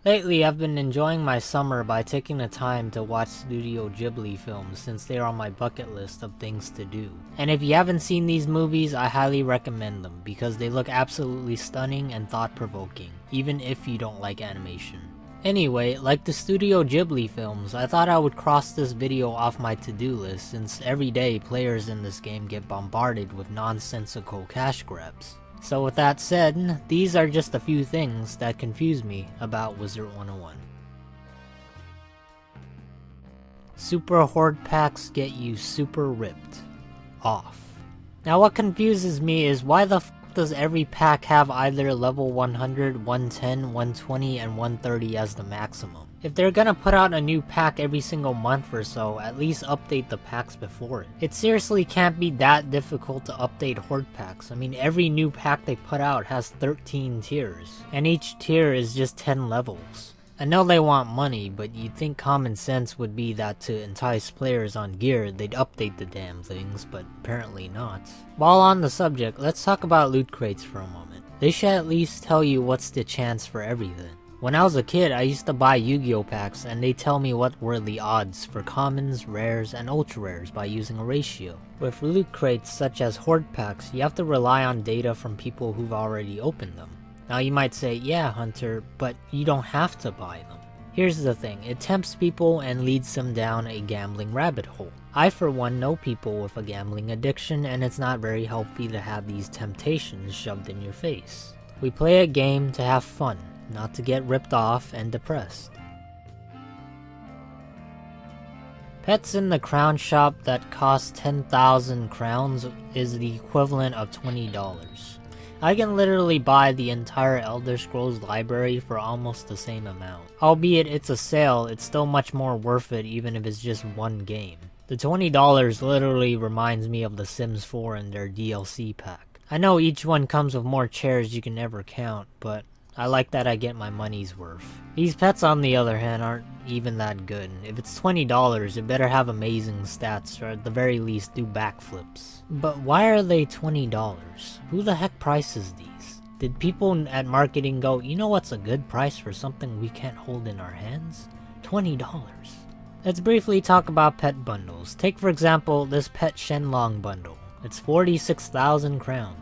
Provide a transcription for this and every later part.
Lately, I've been enjoying my summer by taking the time to watch Studio Ghibli films since they are on my bucket list of things to do. And if you haven't seen these movies, I highly recommend them because they look absolutely stunning and thought-provoking, even if you don't like animation. Anyway, like the Studio Ghibli films, I thought I would cross this video off my to-do list since every day players in this game get bombarded with nonsensical cash grabs. So with that said, these are just a few things that confuse me about Wizard101. Super Horde packs get you super ripped off. Now what confuses me is why the f does every pack have either level 100, 110, 120, and 130 as the maximum? If they're gonna put out a new pack every single month or so, at least update the packs before it. It seriously can't be that difficult to update Horde packs. I mean, every new pack they put out has 13 tiers, and each tier is just 10 levels. I know they want money, but you'd think common sense would be that to entice players on gear, they'd update the damn things, but apparently not. While on the subject, let's talk about loot crates for a moment. They should at least tell you what's the chance for everything. When I was a kid, I used to buy Yu-Gi-Oh packs and they tell me what were the odds for commons, rares, and ultra rares by using a ratio. With loot crates such as Horde packs, you have to rely on data from people who've already opened them. Now you might say, yeah Hunter, but you don't have to buy them. Here's the thing, it tempts people and leads them down a gambling rabbit hole. I for one know people with a gambling addiction and it's not very healthy to have these temptations shoved in your face. We play a game to have fun, not to get ripped off and depressed. Pets in the crown shop that cost 10,000 crowns is the equivalent of $20. I can literally buy the entire Elder Scrolls library for almost the same amount. Albeit it's a sale, it's still much more worth it even if it's just one game. The $20 literally reminds me of The Sims 4 and their DLC pack. I know each one comes with more chairs you can never count, but I like that I get my money's worth. These pets on the other hand aren't even that good. If it's $20, it better have amazing stats or at the very least do backflips. But why are they $20? Who the heck prices these? Did people at marketing go, you know what's a good price for something we can't hold in our hands? $20. Let's briefly talk about pet bundles. Take for example this pet Shenlong bundle. It's 46,000 crowns.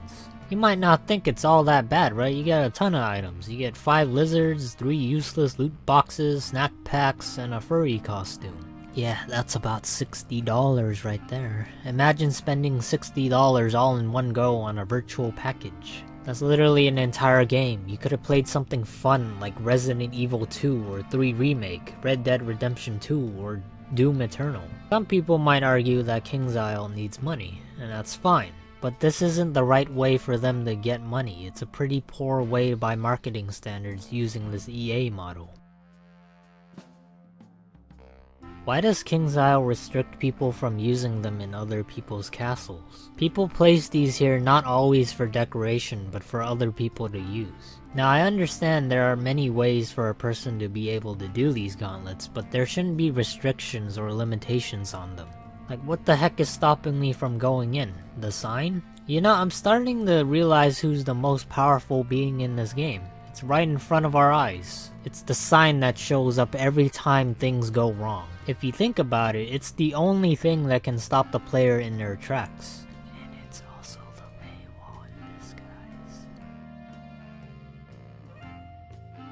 You might not think it's all that bad, right? You get a ton of items. You get 5 lizards, 3 useless loot boxes, snack packs, and a furry costume. Yeah, that's about $60 right there. Imagine spending $60 all in one go on a virtual package. That's literally an entire game. You could have played something fun like Resident Evil 2 or 3 Remake, Red Dead Redemption 2, or Doom Eternal. Some people might argue that King's Isle needs money, and that's fine. But this isn't the right way for them to get money. It's a pretty poor way by marketing standards using this EA model. Why does King's Isle restrict people from using them in other people's castles? People place these here not always for decoration, but for other people to use. Now I understand there are many ways for a person to be able to do these gauntlets, but there shouldn't be restrictions or limitations on them. Like, what the heck is stopping me from going in? The sign? You know, I'm starting to realize who's the most powerful being in this game. It's right in front of our eyes. It's the sign that shows up every time things go wrong. If you think about it, it's the only thing that can stop the player in their tracks. And it's also the paywall in disguise.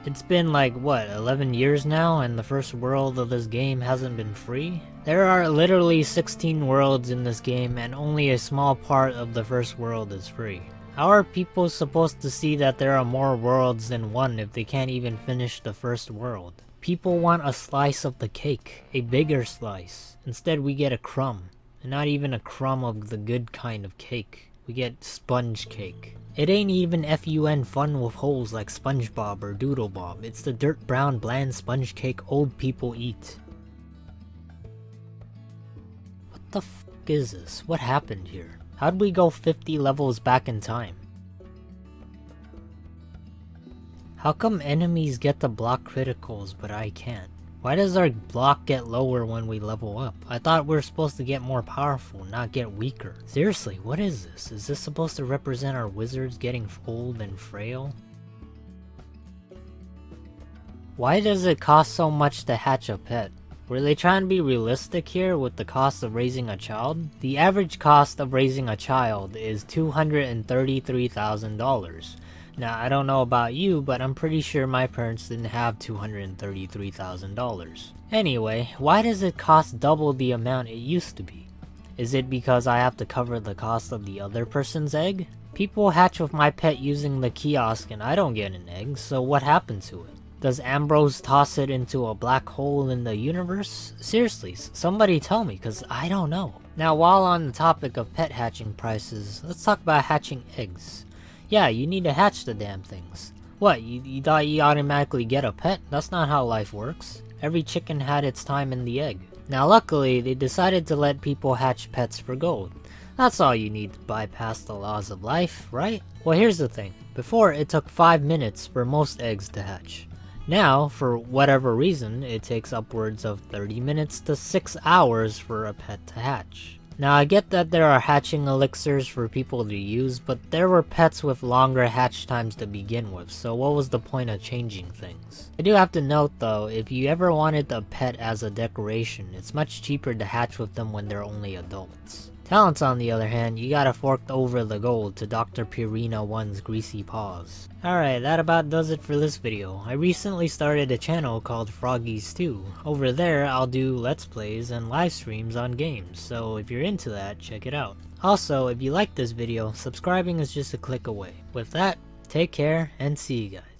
It's been like, what, 11 years now, and the first world of this game hasn't been free? There are literally 16 worlds in this game and only a small part of the first world is free. How are people supposed to see that there are more worlds than one if they can't even finish the first world? People want a slice of the cake, a bigger slice. Instead we get a crumb, and not even a crumb of the good kind of cake. We get sponge cake. It ain't even FUN fun with holes like SpongeBob or Doodlebob. It's the dirt brown bland sponge cake old people eat. What the f is this? What happened here? How'd we go 50 levels back in time? How come enemies get to block criticals but I can't? Why does our block get lower when we level up? I thought we were supposed to get more powerful, not get weaker. Seriously, what is this? Is this supposed to represent our wizards getting old and frail? Why does it cost so much to hatch a pet? Were they trying to be realistic here with the cost of raising a child? The average cost of raising a child is $233,000. Now, I don't know about you, but I'm pretty sure my parents didn't have $233,000. Anyway, why does it cost double the amount it used to be? Is it because I have to cover the cost of the other person's egg? People hatch with my pet using the kiosk and I don't get an egg, so what happened to it? Does Ambrose toss it into a black hole in the universe? Seriously, somebody tell me, cause I don't know. Now, while on the topic of pet hatching prices, let's talk about hatching eggs. Yeah, you need to hatch the damn things. What, you thought you automatically get a pet? That's not how life works. Every chicken had its time in the egg. Now luckily, they decided to let people hatch pets for gold. That's all you need to bypass the laws of life, right? Well, here's the thing. Before, it took 5 minutes for most eggs to hatch. Now, for whatever reason, it takes upwards of 30 minutes to 6 hours for a pet to hatch. Now, I get that there are hatching elixirs for people to use, but there were pets with longer hatch times to begin with, so what was the point of changing things? I do have to note though, if you ever wanted a pet as a decoration, it's much cheaper to hatch with them when they're only adults. Talents, on the other hand, you gotta fork over the gold to Dr. Purina1's greasy paws. Alright, that about does it for this video. I recently started a channel called Froggies 2. Over there, I'll do Let's Plays and live streams on games, so if you're into that, check it out. Also, if you like this video, subscribing is just a click away. With that, take care and see you guys.